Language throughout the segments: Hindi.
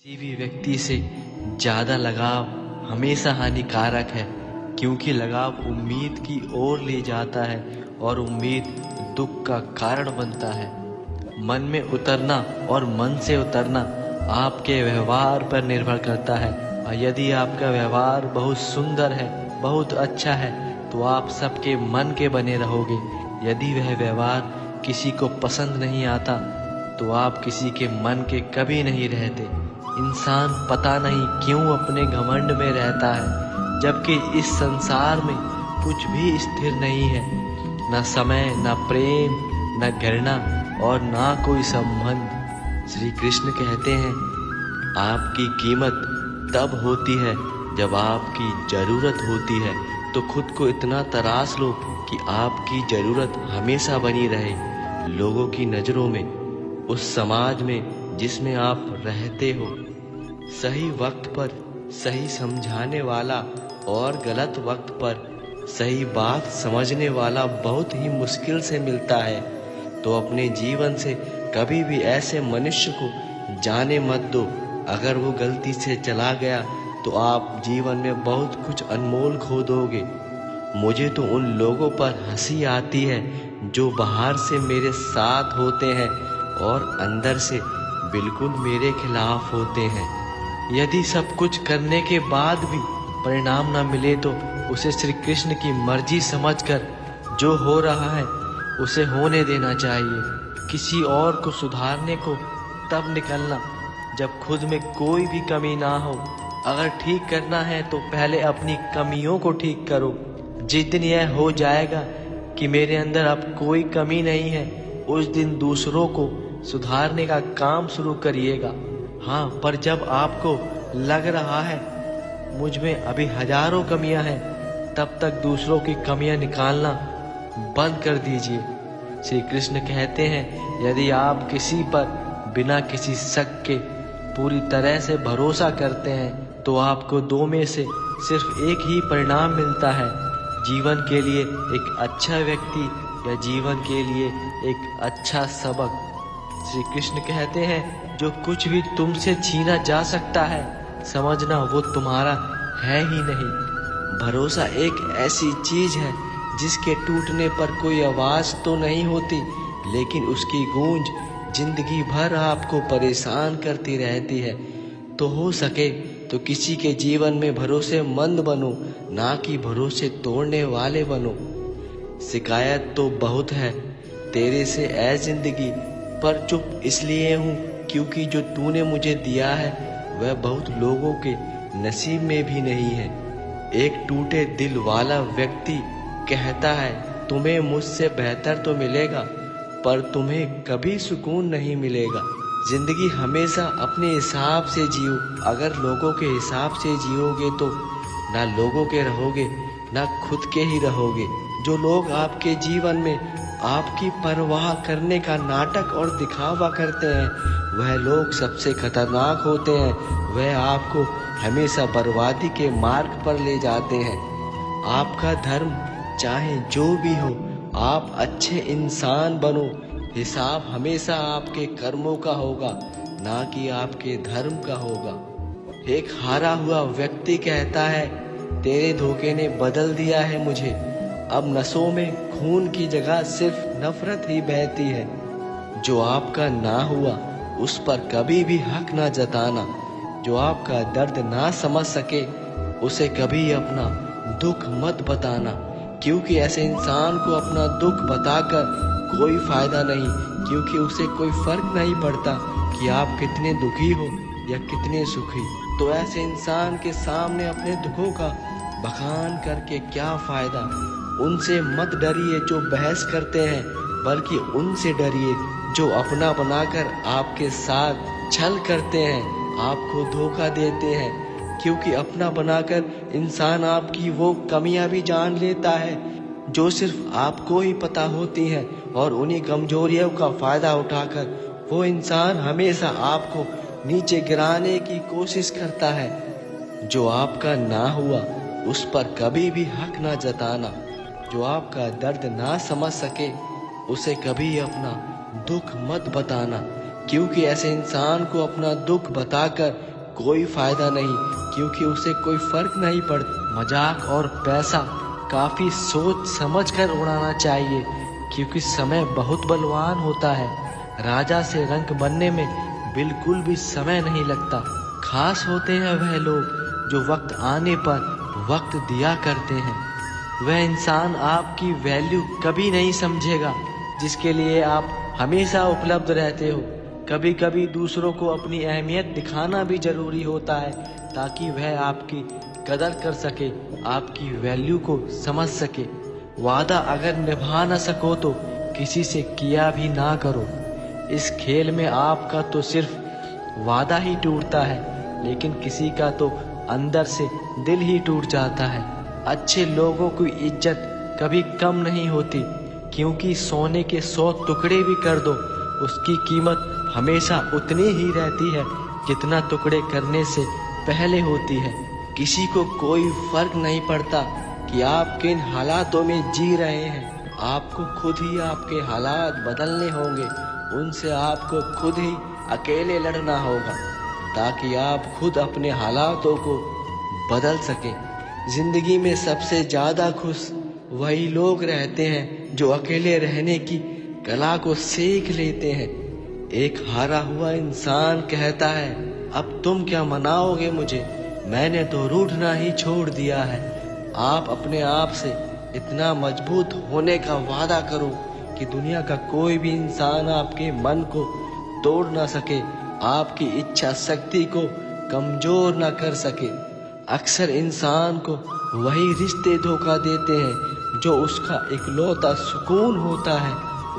किसी भी व्यक्ति से ज़्यादा लगाव हमेशा हानिकारक है, क्योंकि लगाव उम्मीद की ओर ले जाता है और उम्मीद दुख का कारण बनता है। मन में उतरना और मन से उतरना आपके व्यवहार पर निर्भर करता है, और यदि आपका व्यवहार बहुत सुंदर है, बहुत अच्छा है, तो आप सबके मन के बने रहोगे। यदि वह व्यवहार किसी को पसंद नहीं आता, तो आप किसी के मन के कभी नहीं रहते। इंसान पता नहीं क्यों अपने घमंड में रहता है, जबकि इस संसार में कुछ भी स्थिर नहीं है, न समय, न प्रेम, न घृणा और ना कोई संबंध। श्री कृष्ण कहते हैं, आपकी कीमत तब होती है जब आपकी जरूरत होती है, तो खुद को इतना तराश लो कि आपकी जरूरत हमेशा बनी रहे लोगों की नज़रों में, उस समाज में जिसमें आप रहते हो। सही वक्त पर सही समझाने वाला और गलत वक्त पर सही बात समझने वाला बहुत ही मुश्किल से मिलता है। तो अपने जीवन से कभी भी ऐसे मनुष्य को जाने मत दो। अगर वो गलती से चला गया तो आप जीवन में बहुत कुछ अनमोल खो दोगे। मुझे तो उन लोगों पर हंसी आती है जो बाहर से मेरे साथ होते हैं और अंदर से बिल्कुल मेरे खिलाफ होते हैं। यदि सब कुछ करने के बाद भी परिणाम न मिले तो उसे श्री कृष्ण की मर्जी समझकर जो हो रहा है उसे होने देना चाहिए। किसी और को सुधारने को तब निकलना जब खुद में कोई भी कमी ना हो। अगर ठीक करना है तो पहले अपनी कमियों को ठीक करो। जिस दिन यह हो जाएगा कि मेरे अंदर अब कोई कमी नहीं है, उस दिन दूसरों को सुधारने का काम शुरू करिएगा। हाँ, पर जब आपको लग रहा है मुझ में अभी हजारों कमियां हैं, तब तक दूसरों की कमियां निकालना बंद कर दीजिए। श्री कृष्ण कहते हैं, यदि आप किसी पर बिना किसी शक के पूरी तरह से भरोसा करते हैं तो आपको दो में से सिर्फ एक ही परिणाम मिलता है, जीवन के लिए एक अच्छा व्यक्ति या जीवन के लिए एक अच्छा सबक। श्री कृष्ण कहते हैं, जो कुछ भी तुमसे छीना जा सकता है, समझना वो तुम्हारा है ही नहीं। भरोसा एक ऐसी चीज है जिसके टूटने पर कोई आवाज तो नहीं होती, लेकिन उसकी गूंज जिंदगी भर आपको परेशान करती रहती है। तो हो सके तो किसी के जीवन में भरोसेमंद बनो, ना कि भरोसे तोड़ने वाले बनो। शिकायत तो बहुत है तेरे से ऐ जिंदगी, पर चुप इसलिए हूँ क्योंकि जो तूने मुझे दिया है वह बहुत लोगों के नसीब में भी नहीं है। एक टूटे दिल वाला व्यक्ति कहता है, तुम्हें मुझसे बेहतर तो मिलेगा, पर तुम्हें कभी सुकून नहीं मिलेगा। जिंदगी हमेशा अपने हिसाब से जियो। अगर लोगों के हिसाब से जियोगे तो ना लोगों के रहोगे, ना खुद के ही रहोगे। जो लोग आपके जीवन में आपकी परवाह करने का नाटक और दिखावा करते हैं, वह लोग सबसे खतरनाक होते हैं। वह आपको हमेशा बर्बादी के मार्ग पर ले जाते हैं। आपका धर्म चाहे जो भी हो, आप अच्छे इंसान बनो। हिसाब हमेशा आपके कर्मों का होगा, ना कि आपके धर्म का होगा। एक हारा हुआ व्यक्ति कहता है, तेरे धोखे ने बदल दिया है मुझे। अब नसों में खून की जगह सिर्फ नफरत ही बहती है। जो आपका ना हुआ उस पर कभी भी हक ना जताना। जो आपका दर्द ना समझ सके उसे कभी अपना दुख मत बताना, क्योंकि ऐसे इंसान को अपना दुख बताकर कोई फायदा नहीं, क्योंकि उसे कोई फर्क नहीं पड़ता कि आप कितने दुखी हो या कितने सुखी। तो ऐसे इंसान के सामने अपने दुखों का बखान करके क्या फायदा। उनसे मत डरिए जो बहस करते हैं, बल्कि उनसे डरिए जो अपना बनाकर आपके साथ छल करते हैं, आपको धोखा देते हैं। क्योंकि अपना बनाकर इंसान आपकी वो कमियां भी जान लेता है जो सिर्फ आपको ही पता होती हैं, और उन्हीं कमजोरियों का फायदा उठाकर वो इंसान हमेशा आपको नीचे गिराने की कोशिश करता है। जो आपका ना हुआ उस पर कभी भी हक ना जताना। जो आपका दर्द ना समझ सके उसे कभी अपना दुख मत बताना, क्योंकि ऐसे इंसान को अपना दुख बताकर कोई फायदा नहीं, क्योंकि उसे कोई फर्क नहीं पड़ता। मजाक और पैसा काफी सोच समझ कर उड़ाना चाहिए, क्योंकि समय बहुत बलवान होता है। राजा से रंक बनने में बिल्कुल भी समय नहीं लगता। खास होते हैं वह लोग जो वक्त आने पर वक्त दिया करते हैं। वह इंसान आपकी वैल्यू कभी नहीं समझेगा जिसके लिए आप हमेशा उपलब्ध रहते हो। कभी कभी दूसरों को अपनी अहमियत दिखाना भी जरूरी होता है, ताकि वह आपकी कदर कर सके, आपकी वैल्यू को समझ सके। वादा अगर निभा न सको तो किसी से किया भी ना करो। इस खेल में आपका तो सिर्फ वादा ही टूटता है, लेकिन किसी का तो अंदर से दिल ही टूट जाता है। अच्छे लोगों की इज्जत कभी कम नहीं होती, क्योंकि सोने के 100 टुकड़े भी कर दो, उसकी कीमत हमेशा उतनी ही रहती है जितना टुकड़े करने से पहले होती है। किसी को कोई फर्क नहीं पड़ता कि आप किन हालातों में जी रहे हैं। आपको खुद ही आपके हालात बदलने होंगे। उनसे आपको खुद ही अकेले लड़ना होगा, ताकि आप खुद अपने हालातों को बदल सके। जिंदगी में सबसे ज्यादा खुश वही लोग रहते हैं जो अकेले रहने की कला को सीख लेते हैं। एक हारा हुआ इंसान कहता है, अब तुम क्या मनाओगे मुझे, मैंने तो रूठना ही छोड़ दिया है। आप अपने आप से इतना मजबूत होने का वादा करो कि दुनिया का कोई भी इंसान आपके मन को तोड़ ना सके, आपकी इच्छा शक्ति को कमजोर ना कर सके। अक्सर इंसान को वही रिश्ते धोखा देते हैं जो उसका इकलौता सुकून होता है।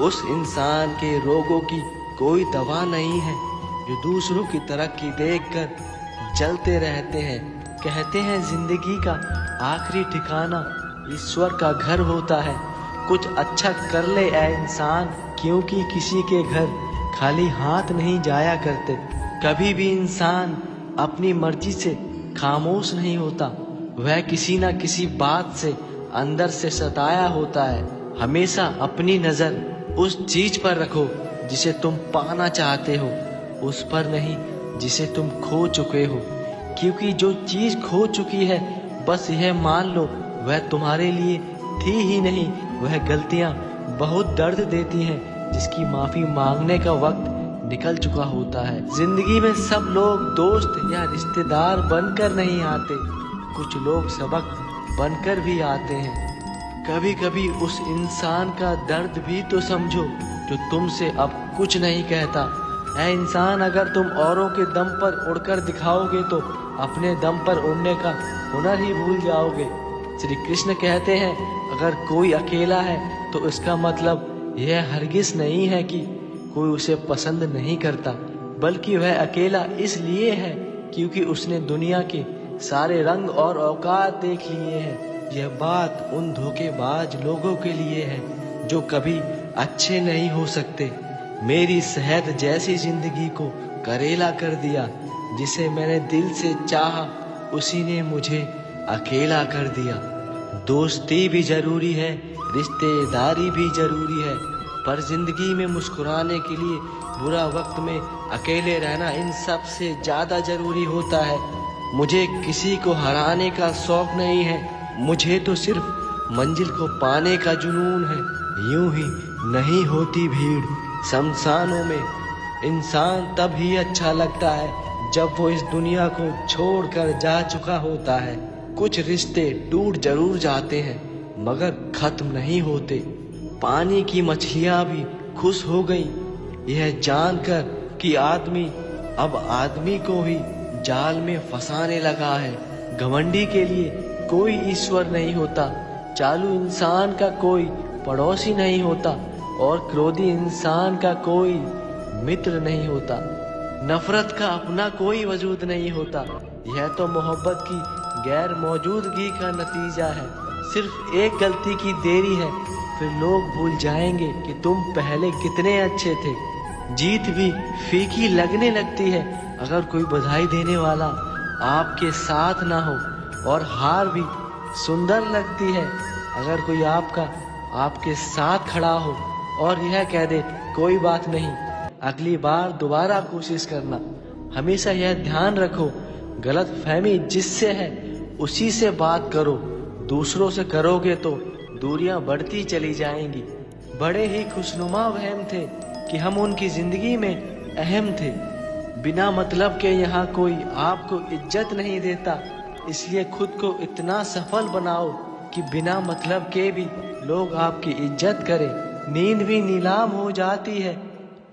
उस इंसान के रोगों की कोई दवा नहीं है जो दूसरों की तरक्की देखकर जलते रहते हैं। कहते हैं जिंदगी का आखिरी ठिकाना ईश्वर का घर होता है। कुछ अच्छा कर ले ऐ इंसान, क्योंकि किसी के घर खाली हाथ नहीं जाया करते। कभी भी इंसान अपनी मर्जी से खामोश नहीं होता, वह किसी न किसी बात से अंदर से सताया होता है। हमेशा अपनी नजर उस चीज पर रखो जिसे तुम पाना चाहते हो, उस पर नहीं जिसे तुम खो चुके हो। क्योंकि जो चीज खो चुकी है, बस यह मान लो वह तुम्हारे लिए थी ही नहीं। वह गलतियां बहुत दर्द देती हैं, जिसकी माफी मांगने का वक्त निकल चुका होता है। जिंदगी में सब लोग दोस्त या रिश्तेदार बनकर नहीं आते, कुछ लोग सबक बनकर भी आते हैं। कभी कभी उस इंसान का दर्द भी तो समझो जो तुमसे अब कुछ नहीं कहता। ऐ इंसान, अगर तुम औरों के दम पर उड़कर दिखाओगे तो अपने दम पर उड़ने का हुनर ही भूल जाओगे। श्री कृष्ण कहते हैं, अगर कोई अकेला है तो इसका मतलब यह हरगिज नहीं है कि कोई उसे पसंद नहीं करता, बल्कि वह अकेला इसलिए है क्योंकि उसने दुनिया के सारे रंग और औकात देख लिए हैं। यह बात उन धोखेबाज लोगों के लिए है जो कभी अच्छे नहीं हो सकते। मेरी सेहत जैसी जिंदगी को करेला कर दिया, जिसे मैंने दिल से चाहा उसी ने मुझे अकेला कर दिया। दोस्ती भी जरूरी है, रिश्तेदारी भी जरूरी है, पर जिंदगी में मुस्कुराने के लिए बुरा वक्त में अकेले रहना इन सब से ज्यादा जरूरी होता है। मुझे किसी को हराने का शौक नहीं है, मुझे तो सिर्फ मंजिल को पाने का जुनून है। यूं ही नहीं होती भीड़ शमशानों में, इंसान तब ही अच्छा लगता है जब वो इस दुनिया को छोड़कर जा चुका होता है। कुछ रिश्ते टूट जरूर जाते हैं मगर खत्म नहीं होते। पानी की मछलियां भी खुश हो गई यह जानकर कि आदमी अब आदमी को ही जाल में फंसाने लगा है। घमंडी के लिए कोई ईश्वर नहीं होता, चालू इंसान का कोई पड़ोसी नहीं होता और क्रोधी इंसान का कोई मित्र नहीं होता। नफरत का अपना कोई वजूद नहीं होता, यह तो मोहब्बत की गैर मौजूदगी का नतीजा है। सिर्फ एक गलती की देरी है, फिर लोग भूल जाएंगे कि तुम पहले कितने अच्छे थे। जीत भी फीकी लगने लगती है अगर कोई बधाई देने वाला आपके साथ ना हो, और हार भी सुंदर लगती है अगर कोई आपके साथ खड़ा हो और यह कह दे कोई बात नहीं, अगली बार दोबारा कोशिश करना। हमेशा यह ध्यान रखो गलतफहमी जिससे है उसी से बात करो। दूसरों से करोगे तो दूरियां बढ़ती चली जाएंगी। बड़े ही खुशनुमा वहम थे कि हम उनकी जिंदगी में अहम थे। बिना मतलब के यहाँ कोई आपको इज्जत नहीं देता, इसलिए खुद को इतना सफल बनाओ कि बिना मतलब के भी लोग आपकी इज्जत करें। नींद भी नीलाम हो जाती है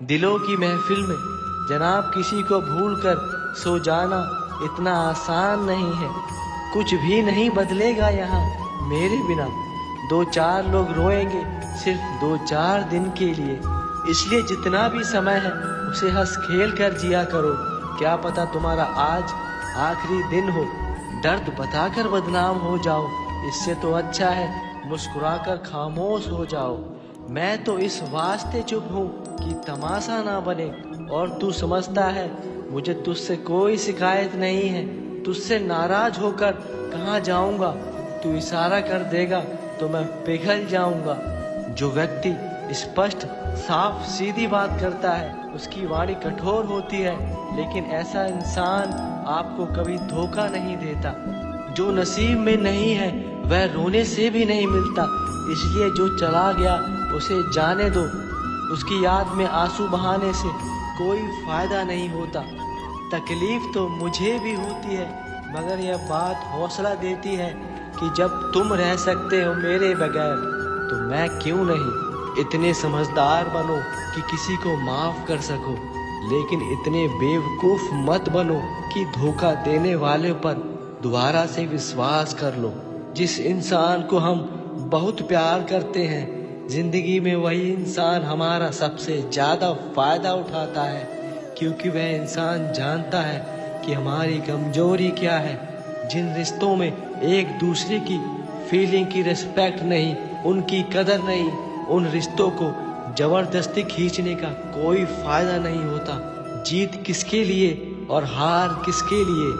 दिलों की महफिल में। जनाब, किसी को भूलकर सो जाना इतना आसान नहीं है। कुछ भी नहीं बदलेगा यहाँ मेरे बिना। 2-4 लोग रोएंगे सिर्फ 2-4 दिन के लिए। इसलिए जितना भी समय है उसे हंस खेल कर जिया करो। क्या पता तुम्हारा आज आखिरी दिन हो। दर्द बताकर बदनाम हो जाओ, इससे तो अच्छा है मुस्कुराकर खामोश हो जाओ। मैं तो इस वास्ते चुप हूँ कि तमाशा ना बने। और तू समझता है मुझे तुझसे कोई शिकायत नहीं है। तुझसे नाराज होकर कहाँ जाऊँगा। तू इशारा कर देगा तो मैं पिघल जाऊँगा। जो व्यक्ति स्पष्ट साफ सीधी बात करता है उसकी वाणी कठोर होती है, लेकिन ऐसा इंसान आपको कभी धोखा नहीं देता। जो नसीब में नहीं है वह रोने से भी नहीं मिलता। इसलिए जो चला गया उसे जाने दो। उसकी याद में आंसू बहाने से कोई फायदा नहीं होता। तकलीफ तो मुझे भी होती है, मगर यह बात हौसला देती है कि जब तुम रह सकते हो मेरे बगैर तो मैं क्यों नहीं। इतने समझदार बनो कि किसी को माफ कर सको, लेकिन इतने बेवकूफ मत बनो कि धोखा देने वाले पर दोबारा से विश्वास कर लो। जिस इंसान को हम बहुत प्यार करते हैं जिंदगी में, वही इंसान हमारा सबसे ज्यादा फायदा उठाता है, क्योंकि वह इंसान जानता है कि हमारी कमजोरी क्या है। जिन रिश्तों में एक दूसरे की फीलिंग की रिस्पेक्ट नहीं, उनकी कदर नहीं, उन रिश्तों को जबरदस्ती खींचने का कोई फायदा नहीं होता। जीत किसके लिए और हार किसके लिए,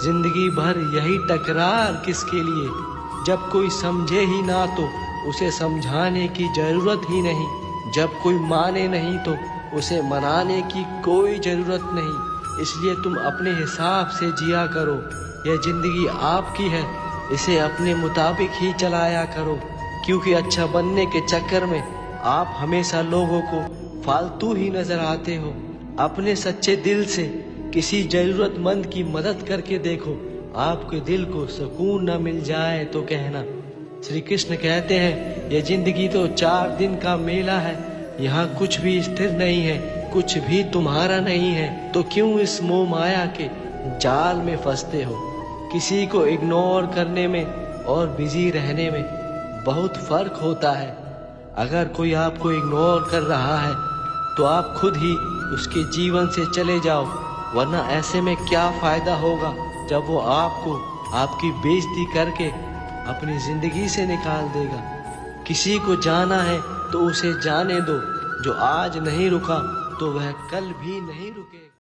जिंदगी भर यही टकरार किसके लिए। जब कोई समझे ही ना तो उसे समझाने की जरूरत ही नहीं। जब कोई माने नहीं तो उसे मनाने की कोई जरूरत नहीं। इसलिए तुम अपने हिसाब से जिया करो। यह जिंदगी आपकी है, इसे अपने मुताबिक ही चलाया करो, क्योंकि अच्छा बनने के चक्कर में आप हमेशा लोगों को फालतू ही नजर आते हो। अपने सच्चे दिल से किसी जरूरतमंद की मदद करके देखो। आपके दिल को सुकून न मिल जाए तो कहना। श्री कृष्ण कहते हैं यह जिंदगी तो 4 दिन का मेला है। यहाँ कुछ भी स्थिर नहीं है, कुछ भी तुम्हारा नहीं है। तो क्यों इस मोह माया के जाल में फंसते हो। किसी को इग्नोर करने में और बिजी रहने में बहुत फर्क होता है। अगर कोई आपको इग्नोर कर रहा है तो आप खुद ही उसके जीवन से चले जाओ, वरना ऐसे में क्या फायदा होगा जब वो आपको आपकी बेइज्जती करके अपनी जिंदगी से निकाल देगा। किसी को जाना है तो उसे जाने दो। जो आज नहीं रुका तो वह कल भी नहीं रुकेगा।